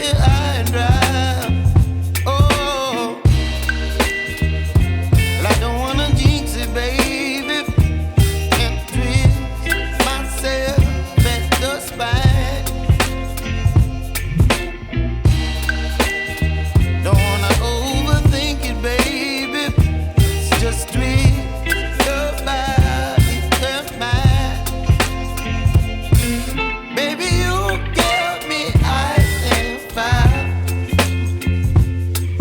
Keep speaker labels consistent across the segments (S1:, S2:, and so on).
S1: here high and dry. Oh, well, I don't wanna jinx it, baby, and twist myself at the spine. Don't wanna overthink it, baby. It's just twist your body and mine. Baby, you give me ice and fire.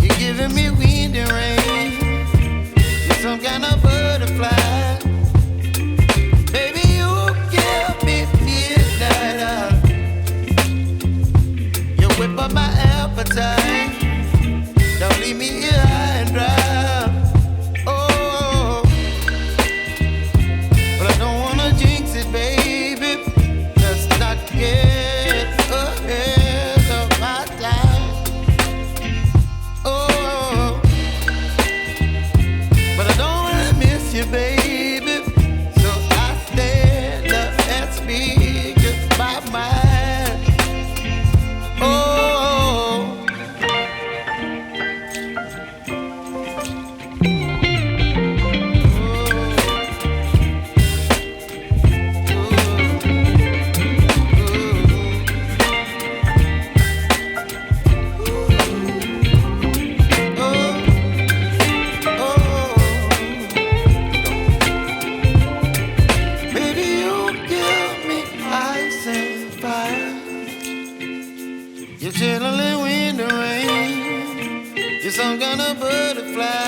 S1: You're giving me wind and rain. You're some kind of butterfly. Baby, you give me midnight oil. You whip up my appetite. Don't leave me here high and dry. Oh, but I don't wanna jinx it, baby. Let's not get ahead of my time. Oh, but I don't wanna miss you, baby. So I stand up and speak my mind. Oh. Baby, you give me ice and fire. You're chilling in wind and rain. You're some kind of bird.